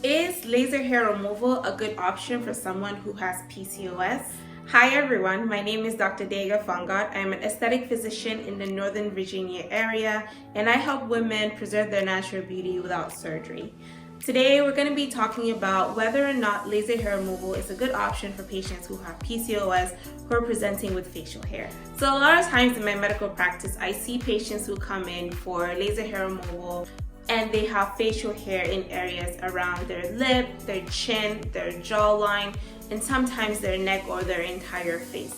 Is laser hair removal a good option for someone who has PCOS? Hi everyone, my name is Dr. Degha Fongod. I am an aesthetic physician in the Northern Virginia area, and I help women preserve their natural beauty without surgery. Today we're going to be talking about whether or not laser hair removal is a good option for patients who have PCOS who are presenting with facial hair. So a lot of times in my medical practice, I see patients who come in for laser hair removal and they have facial hair in areas around their lip, their chin, their jawline, and sometimes their neck or their entire face.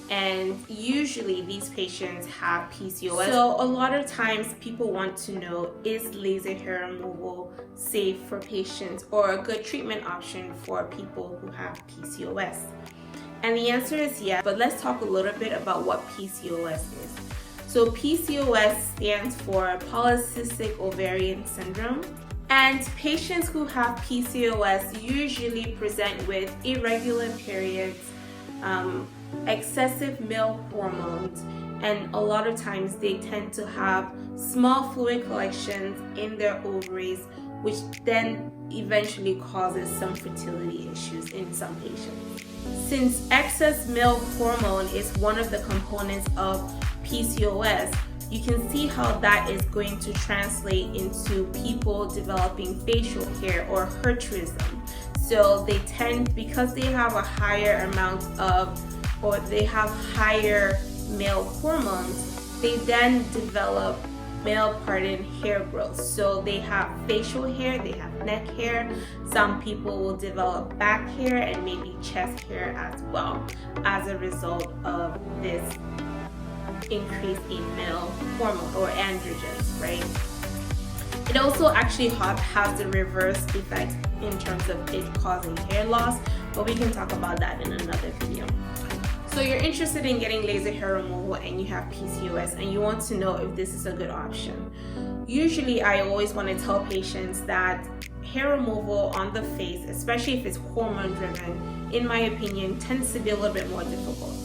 And usually these patients have PCOS. So a lot of times people want to know, is laser hair removal safe for patients or a good treatment option for people who have PCOS? And the answer is yes, but let's talk a little bit about what PCOS is. So PCOS stands for Polycystic Ovarian Syndrome. And patients who have PCOS usually present with irregular periods, excessive male hormones, and a lot of times they tend to have small fluid collections in their ovaries, which then eventually causes some fertility issues in some patients. Since excess male hormone is one of the components of PCOS, you can see how that is going to translate into people developing facial hair or hirsutism. So they tend, because they have a higher amount of, or they have higher male hormones, they then develop male hair growth. So they have facial hair, they have neck hair. Some people will develop back hair and maybe chest hair as well as a result of this increase in male hormone or androgens, right? It also actually has the reverse effect in terms of it causing hair loss, but we can talk about that in another video. So you're interested in getting laser hair removal and you have PCOS and you want to know if this is a good option. Usually I always want to tell patients that hair removal on the face, especially if it's hormone driven, in my opinion, tends to be a little bit more difficult.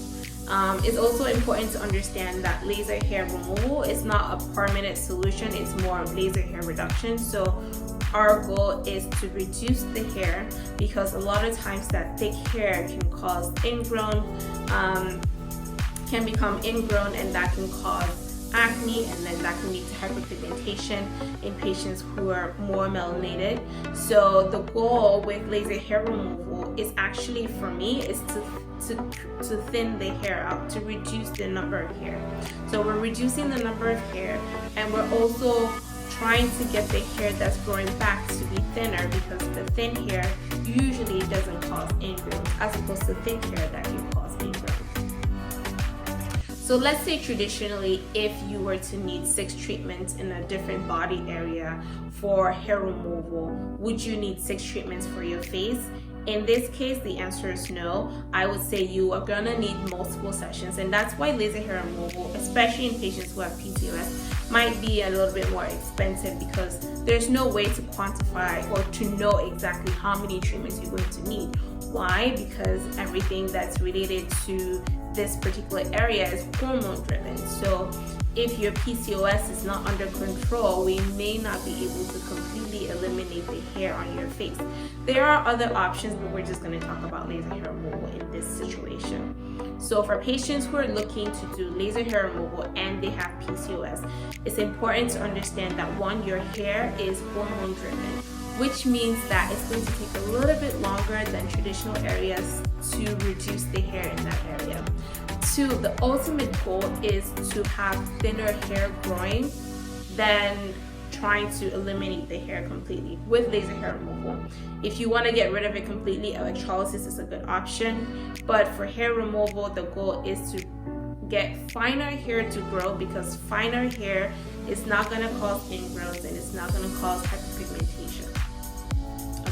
It's also important to understand that laser hair removal is not a permanent solution, it's more of laser hair reduction. So our goal is to reduce the hair, because a lot of times that thick hair can cause can become ingrown, and that can cause acne, and then that can lead to hyperpigmentation in patients who are more melanated. So the goal with laser hair removal is actually, for me, is to thin the hair out, to reduce the number of hair. So we're reducing the number of hair, and we're also trying to get the hair that's growing back to be thinner, because the thin hair usually doesn't cause ingrowns, as opposed to thick hair that can cause ingrowns. So let's say traditionally, if you were to need 6 treatments in a different body area for hair removal, would you need 6 treatments for your face? In this case, the answer is no. I would say you are gonna need multiple sessions, and that's why laser hair removal, especially in patients who have PCOS, might be a little bit more expensive, because there's no way to quantify or to know exactly how many treatments you're going to need. Why? Because everything that's related to this particular area is hormone driven. So if your PCOS is not under control, we may not be able to completely eliminate the hair on your face. There are other options, but we're just going to talk about laser hair removal in this situation. So for patients who are looking to do laser hair removal and they have PCOS, it's important to understand that 1, your hair is hormone driven, which means that it's going to take a little bit longer than traditional areas to reduce the hair in that area. 2, the ultimate goal is to have thinner hair growing than trying to eliminate the hair completely with laser hair removal. If you want to get rid of it completely, electrolysis is a good option, but for hair removal, the goal is to get finer hair to grow, because finer hair is not going to cause ingrowns and it's not going to cause hyperpigmentation.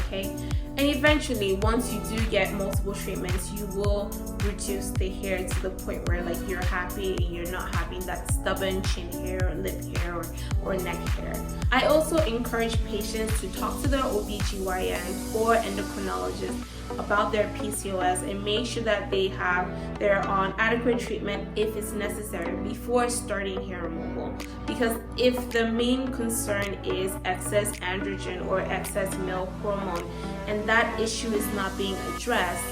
Okay? And eventually, once you do get multiple treatments, you will reduce the hair to the point where like you're happy and you're not having that stubborn chin hair or lip hair or neck hair. I also encourage patients to talk to their OBGYN or endocrinologist about their PCOS and make sure that they're on adequate treatment if it's necessary before starting hair removal. Because if the main concern is excess androgen or excess male hormone, and that issue is not being addressed,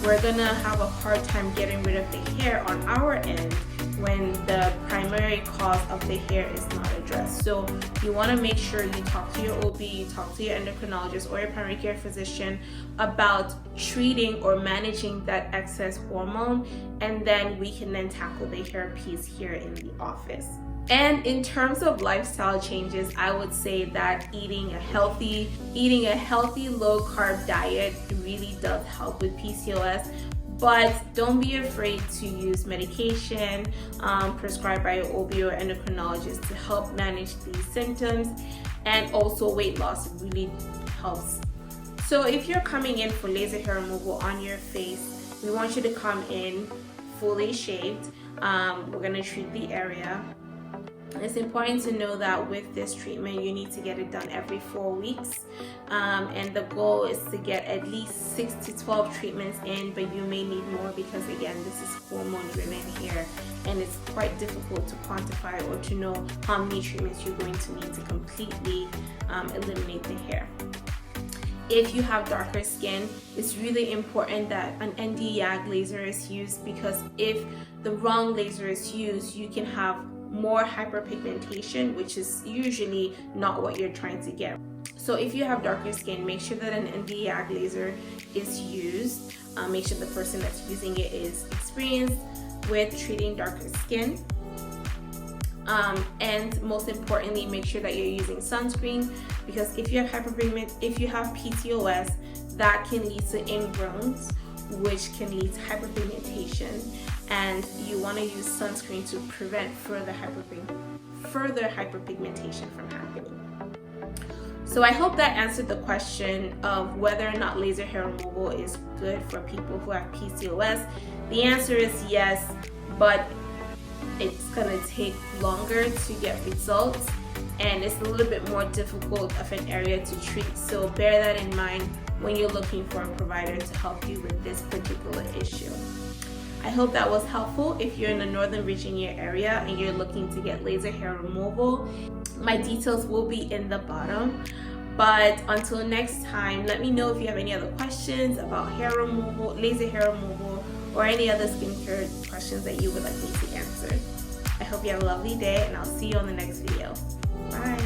we're gonna have a hard time getting rid of the hair on our end when the primary cause of the hair is not addressed. So you want to make sure you talk to your OB, you talk to your endocrinologist or your primary care physician about treating or managing that excess hormone, and then we can then tackle the hair piece here in the office. And in terms of lifestyle changes, I would say that eating a healthy low carb diet really does help with PCOS. But don't be afraid to use medication prescribed by your OB or endocrinologist to help manage these symptoms, and also weight loss really helps. So if you're coming in for laser hair removal on your face, we want you to come in fully shaved. We're gonna treat the area. It's important to know that with this treatment, you need to get it done every 4 weeks. And the goal is to get at least 6 to 12 treatments in, but you may need more because, again, this is hormone-driven hair, and it's quite difficult to quantify or to know how many treatments you're going to need to completely eliminate the hair. If you have darker skin, it's really important that an ND-YAG laser is used, because if the wrong laser is used, you can have more hyperpigmentation, which is usually not what you're trying to get. So if you have darker skin, make sure that an ND-YAG laser is used. Make sure the person that's using it is experienced with treating darker skin. And most importantly, make sure that you're using sunscreen, because if you have PCOS, that can lead to ingrowns, which can lead to hyperpigmentation, and you want to use sunscreen to prevent further hyperpigmentation from happening. So I hope that answered the question of whether or not laser hair removal is good for people who have PCOS. The answer is yes, but it's gonna take longer to get results, and it's a little bit more difficult of an area to treat. So bear that in mind when you're looking for a provider to help you with this particular issue. I hope that was helpful. If you're in the Northern Virginia area and you're looking to get laser hair removal, my details will be in the bottom. But until next time, let me know if you have any other questions about hair removal, laser hair removal, or any other skincare questions that you would like me to answer. I hope you have a lovely day, and I'll see you on the next video. Bye.